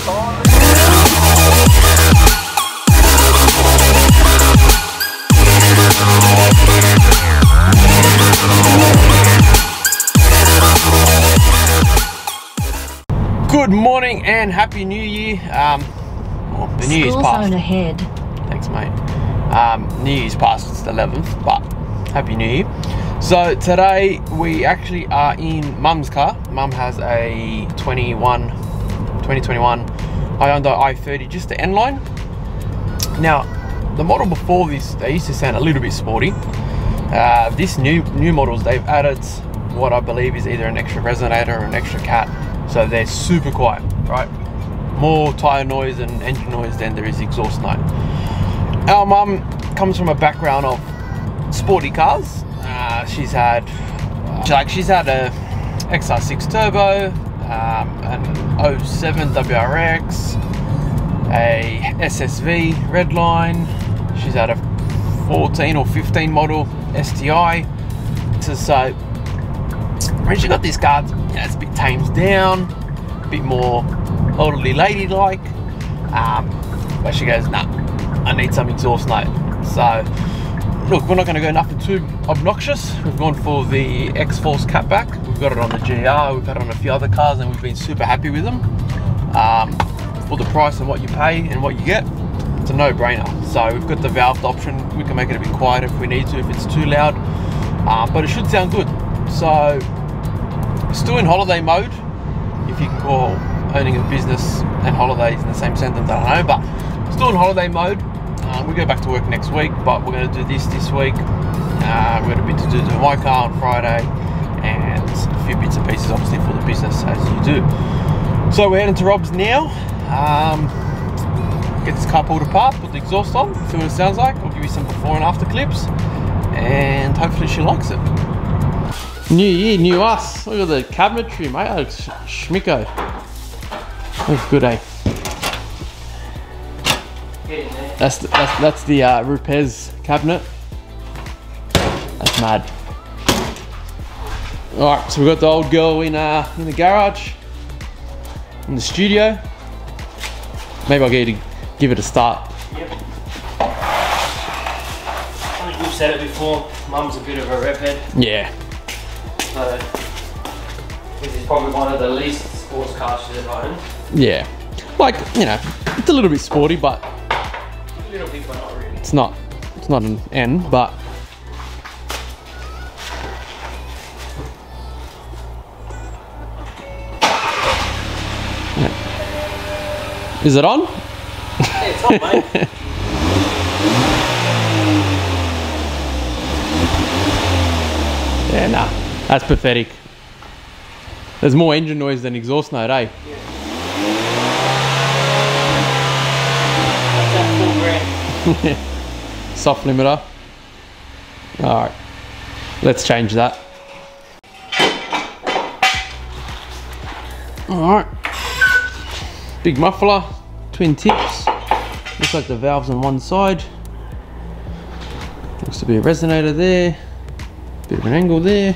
Good morning and happy New Year. Well, the New Year's past. Ahead. Thanks, mate. New Year's past, it's the 11th, but happy New Year. So today we actually are in Mum's car. Mum has a 2021 Hyundai i30, just the N line. Now, the model before this, they used to sound a little bit sporty. This new models, they've added what I believe is either an extra resonator or an extra cat. So they're super quiet, right? More tire noise and engine noise than there is exhaust noise. Our mum comes from a background of sporty cars. She's had a XR6 Turbo, an 07 WRX, a SSV Redline. She's had a 14 or 15 model STI. So when she got this car, it's a bit tamed down, a bit more elderly lady-like, but she goes, nah, I need some exhaust note. So look, we're not going to go nothing too obnoxious. We've gone for the Xforce Catback. We've got it on the GR, we've had it on a few other cars, and we've been super happy with them. For the price and what you pay and what you get, it's a no-brainer. So we've got the valved option. We can make it a bit quieter if we need to, if it's too loud, but it should sound good. So still in holiday mode, if you can call owning a business and holidays in the same sentence, I don't know, but still in holiday mode. We go back to work next week, but we're going to do this week. We're going to be to do my car on Friday and a few bits and pieces obviously for the business, as you do. So we're heading to Rob's now. Get this car pulled apart, put the exhaust on, see what it sounds like. I'll give you some before and after clips, and hopefully she likes it. New year, new us. Look at the cabinetry, mate. That looks schmicko. Looks good, eh? That's the Rupes cabinet. That's mad. All right, so we've got the old girl in the garage, in the studio. Maybe I'll get you to give it a start. Yep. I think we've said it before. Mum's a bit of a rev head. Yeah. So this is probably one of the least sports cars she's ever owned. Yeah. Like, you know, it's a little bit sporty, but A little bit, but not really. it's not an N, but yeah. Is it on? Yeah, it's on, mate. Yeah, nah, that's pathetic. There's more engine noise than exhaust note, eh? Yeah. That's that $4 grand. Soft limiter. Alright, let's change that. Alright, big muffler, twin tips. Looks like the valve's on one side. Looks to be a resonator there. Bit of an angle there.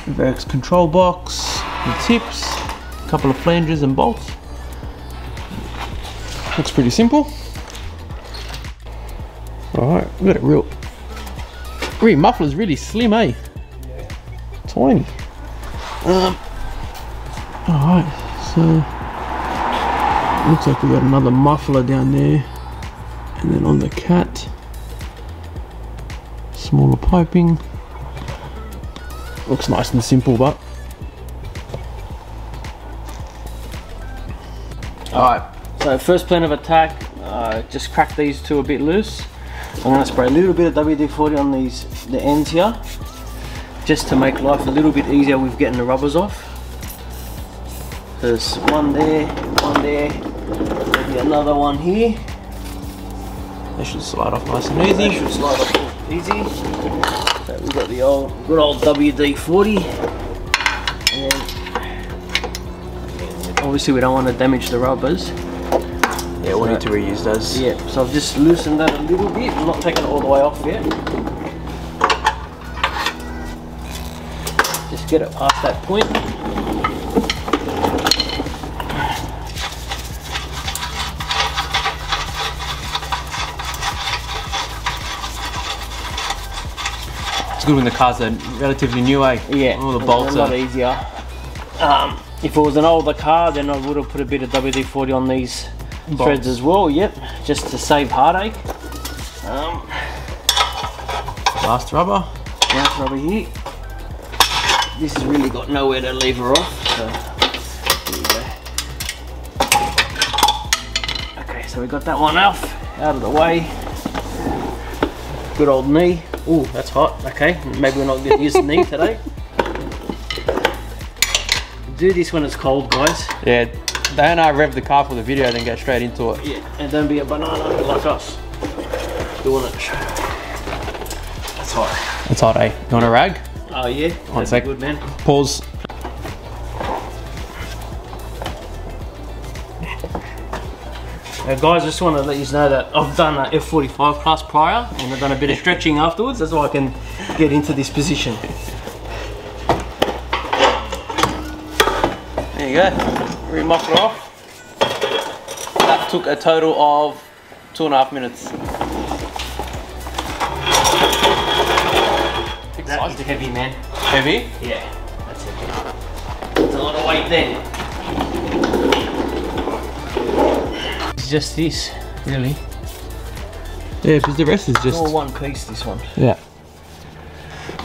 Vex control box, the tips, a couple of flanges and bolts. Looks pretty simple. Alright, we got it real muffler's really slim, eh? Yeah. Tiny. Alright, so looks like we got another muffler down there, and then on the cat, smaller piping. Looks nice and simple, but Alright, so first plan of attack, just crack these two a bit loose. I'm going to spray a little bit of WD-40 on the ends here, just to make life a little bit easier with getting the rubbers off. There's one there, maybe another one here. they should slide off nice and easy. They should slide off easy. So we've got the good old WD-40, and obviously we don't want to damage the rubbers. Yeah, we'll need to reuse those. Yeah, so I've just loosened that a little bit. I'm not taking it all the way off yet. Just get it past that point. good when the cars are relatively new, eh? Yeah, all the bolts a lot easier. If it was an older car, then I would have put a bit of WD-40 on these threads as well. Yep, just to save heartache. Last rubber. Last rubber here. This has really got nowhere to lever off. So here we go. Okay, so we got that one off, out of the way. Good old knee. Oh, that's hot. Okay, maybe we're not going to use the knee today. Do this when it's cold, guys. Yeah, don't rev the car for the video, then get straight into it. Yeah, and don't be a banana like us doing it. That's hot. It's hot, eh? You want a rag? Oh yeah, One sec. Good, man. Pause. Guys, just want to let you know that I've done an F45 class prior, and I've done a bit of stretching afterwards. That's why I can get into this position. There you go. Remock it off. That took a total of 2.5 minutes. That is heavy, man. Heavy? Yeah, that's heavy. It's a lot of weight then. It's just this, really. Yeah, because the rest is just... all one piece, this one. Yeah.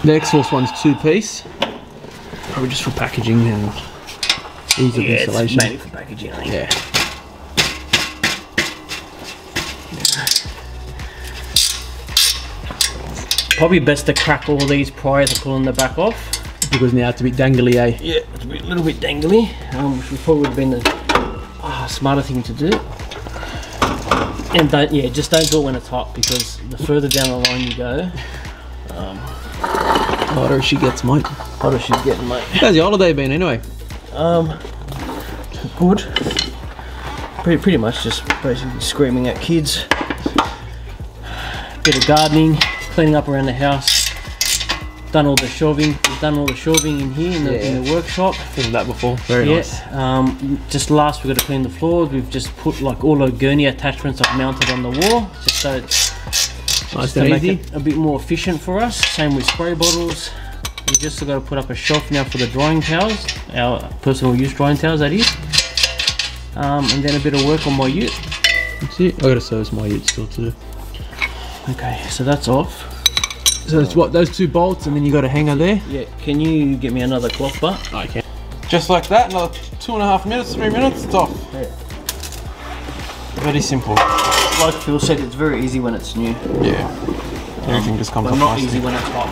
The Xforce one's 2-piece. Probably just for packaging and ease of installation. It's mainly for packaging, I think. Yeah. Probably best to crack all these prior to pulling the back off. Because now it's a bit dangly, eh? Yeah, it's a little bit dangly. Which would probably have been the smarter thing to do. And just don't do it when it's hot, because the further down the line you go, Hotter she gets, mate. hotter she's getting, mate. How's your holiday been anyway? Good. Pretty much just basically screaming at kids. Bit of gardening, cleaning up around the house. Done all the shelving. We've done all the shelving in here in the workshop. Filmed that before. Very nice. Just last we've got to clean the floors. We've just put like all the gurney attachments I've mounted on the wall, just so it's Nice to and make easy. it a bit more efficient for us. Same with spray bottles. We've just got to put up a shelf now for the drying towels, our personal use drying towels, that is. And then a bit of work on my ute. That's it. I gotta service my ute still too. Okay, so that's off. So it's what, those 2 bolts, and then you got a hanger there? Yeah, can you get me another cloth butt? I can. Just like that, another 2.5 minutes, 3 minutes, it's off. Yeah. Very simple. Like Phil said, it's very easy when it's new. Yeah. Everything just comes But off not nicely. easy when it's hot.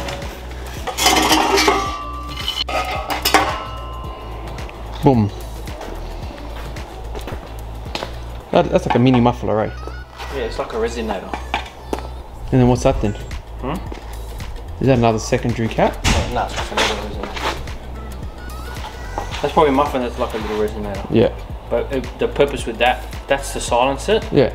Boom. That's like a mini muffler, right? Yeah, it's like a resonator. And then what's that then? Hmm? Is that another secondary cap? No, it's just another resonator. That's probably a muffin that's like a little resonator. Yeah. But the purpose with that's to silence it. Yeah.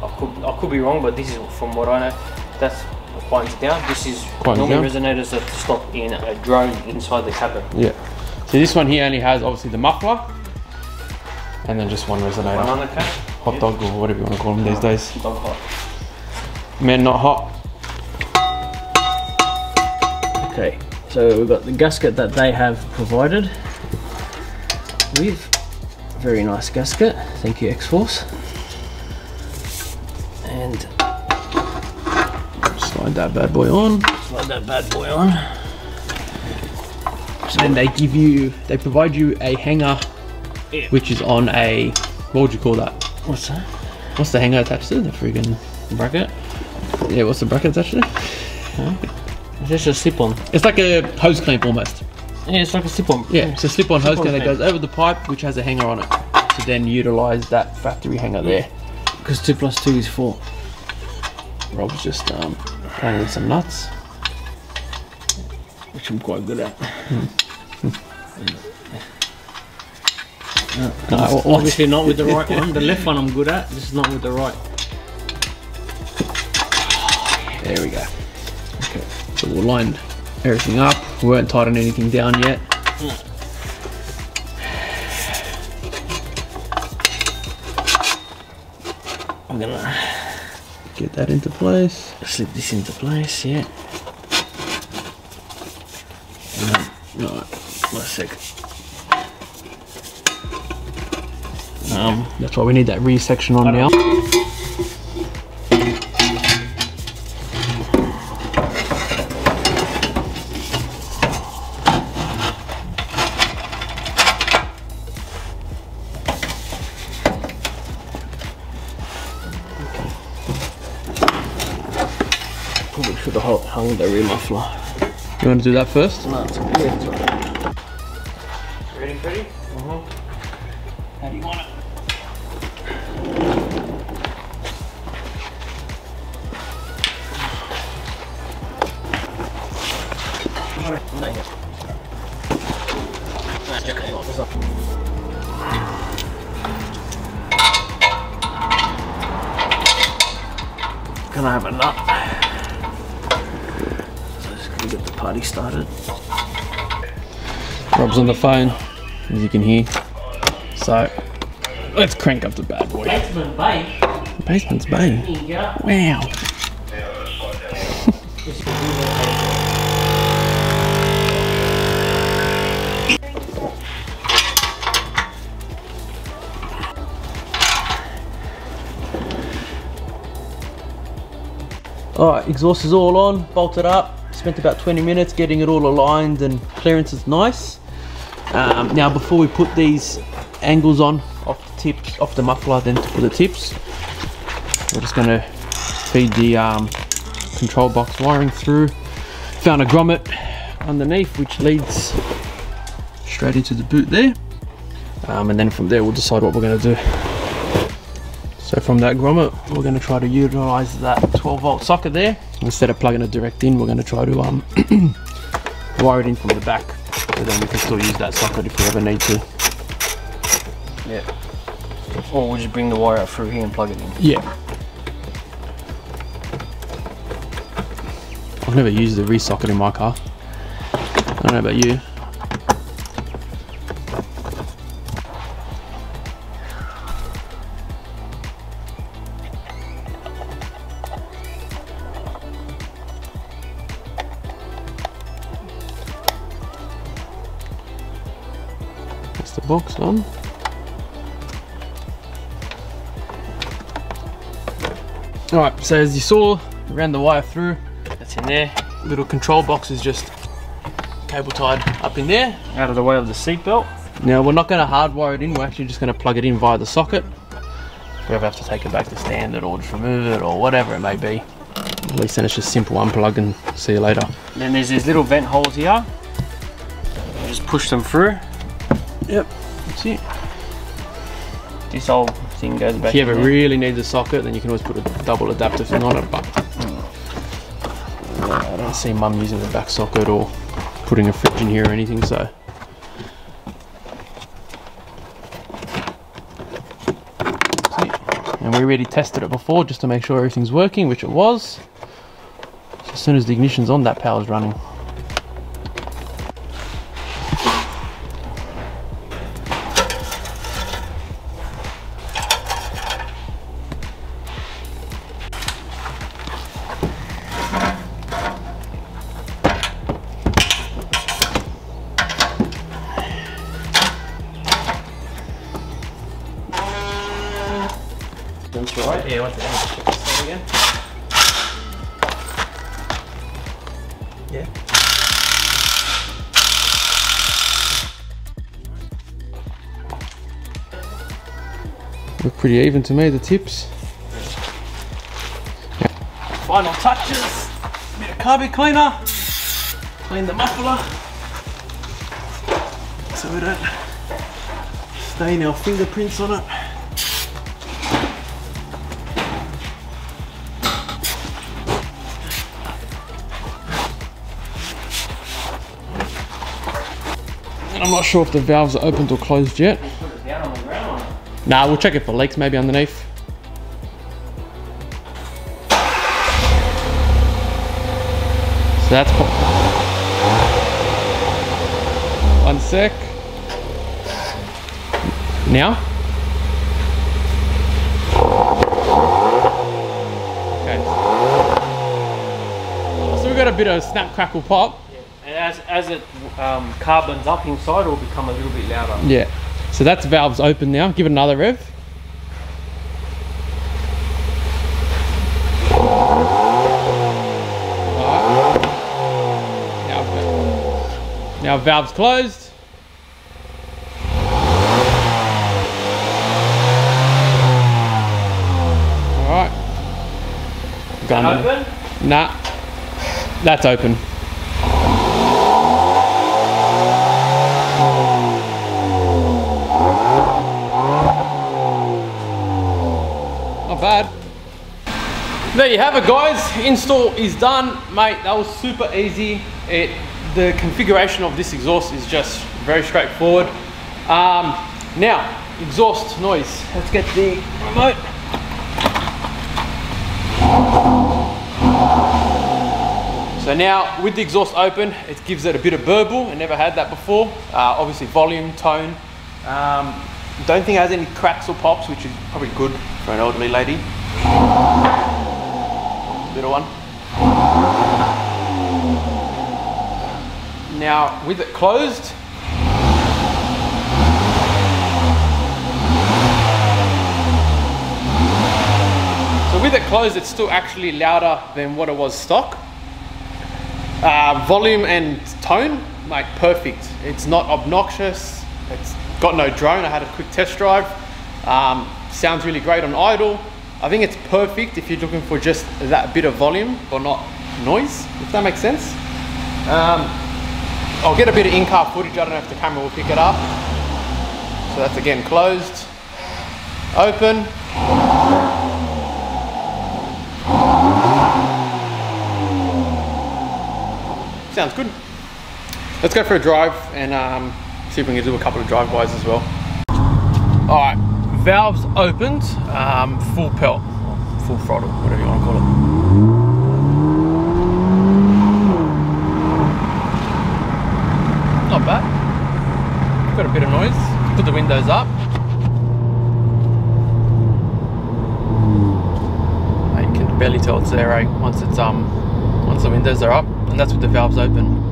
I could be wrong, but this is from what I know. That's what quiets it down. This is normally resonators that stop in a drone inside the cabin. Yeah. So this one here only has obviously the muffler, and then just one resonator. Banana cap. Hot dog or whatever you want to call them these days. Dog hot. Men not hot. Okay, so we've got the gasket that they have provided with. Very nice gasket. Thank you, Xforce. And slide that bad boy on. Slide that bad boy on. So then they provide you a hanger, which is on a, what would you call that? What's that? What's the hanger attached to? The friggin' bracket? Yeah, what's the bracket attached to? Huh? It's just a slip-on. It's like a hose clamp almost. Yeah, it's like a slip-on. Yeah, it's a slip-on hose clamp that goes over the pipe, which has a hanger on it, to then utilise that factory hanger there. Because 2 + 2 is 4. Rob's just playing with some nuts, which I'm quite good at. Obviously not with the right one. The left one I'm good at, just not with the right. There we go. Okay, so we'll line everything up. We won't tighten anything down yet. I'm gonna get that into place. Slip this into place, yeah. Alright, one second. That's why we need that rear section on now. Probably should have hung the rear muffler. You want to do that first? No, it's okay. It's right. Ready, Freddie? How do you want it? Can I have a nut? So just gonna get the party started. Rob's on the phone, as you can hear. So let's crank up the bad boy. Basement bay. Basement's bay. Wow. Alright, exhaust is all on, bolted up. Spent about 20 minutes getting it all aligned and clearance is nice. Now before we put these angles on, off the tips, off the muffler, then to put the tips, we're just going to feed the control box wiring through. Found a grommet underneath which leads straight into the boot there. And then from there we'll decide what we're going to do. So from that grommet, we're going to try to utilize that 12-volt socket there. Instead of plugging it direct in, we're going to try to wire it in from the back, so then we can still use that socket if we ever need to. Yeah. Or we'll just bring the wire out through here and plug it in. Yeah. I've never used the rear-socket in my car. I don't know about you. That's the box on. Alright, so as you saw, we ran the wire through. That's in there. Little control box is just cable tied up in there. Out of the way of the seat belt. Now we're not going to hardwire it in, we're actually just going to plug it in via the socket. If we ever have to take it back to stand it or just remove it or whatever it may be. At least then it's just simple unplug and see you later. Then there's these little vent holes here. You just push them through. Yep, that's it. This whole thing goes back. If you ever really need the socket, then you can always put a double adapter thing on it, but I don't see mum using the back socket or putting a fridge in here or anything, so. And we already tested it before just to make sure everything's working, which it was. So as soon as the ignition's on, that power's running. That's right. Yeah, what's that? Check this out again. Yeah. Look pretty even to me, the tips. Final touches. Bit of carpet cleaner. Clean the muffler. So we don't stain our fingerprints on it. I'm not sure if the valves are opened or closed yet. Put it down on the ground. Nah, we'll check it for leaks maybe underneath. So that's... One sec. Now? Okay. So we've got a bit of snap, crackle, pop. Yeah. And as it carbons up inside, it will become a little bit louder. Yeah. So that's valves open now. Give it another rev. Now valves closed. Alright. Open? Nah. That's open. Not bad. There you have it, guys. Install is done, mate. That was super easy. The configuration of this exhaust is just very straightforward. Now, exhaust noise. Let's get the remote. So now, with the exhaust open, it gives it a bit of burble. I never had that before. Obviously, volume, tone. Don't think it has any cracks or pops, which is probably good for an elderly lady. Little one. Now, with it closed, it's still actually louder than what it was stock. Volume and tone, like perfect. It's not obnoxious. It's got no drone. I had a quick test drive. Sounds really great on idle. I think it's perfect if you're looking for just that bit of volume or not noise, if that makes sense. I'll get a bit of in-car footage. I don't know if the camera will pick it up. So that's again closed, open. Sounds good. Let's go for a drive and see if we can do a couple of drive-bys as well. All right, valves opened, full pelt, full throttle, whatever you want to call it. Not bad. Got a bit of noise. Put the windows up. You can barely tell it's there, eh? Once the windows are up, and that's with the valves open.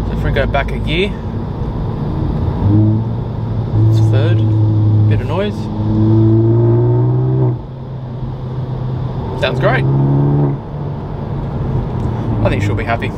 So if we go back a gear, it's third. Bit of noise. Sounds great. I think she'll be happy.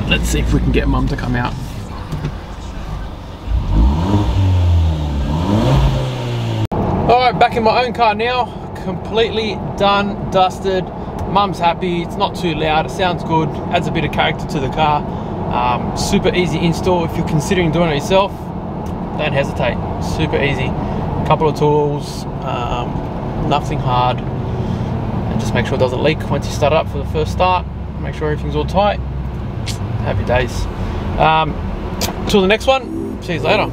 Let's see if we can get Mum to come out. Alright, back in my own car now. Completely done, dusted. Mum's happy, it's not too loud, it sounds good, adds a bit of character to the car. Super easy install. If you're considering doing it yourself, don't hesitate. Super easy. Couple of tools, nothing hard. And just make sure it doesn't leak once you start it up for the first start. Make sure everything's all tight. Happy days. Till the next one, see you later.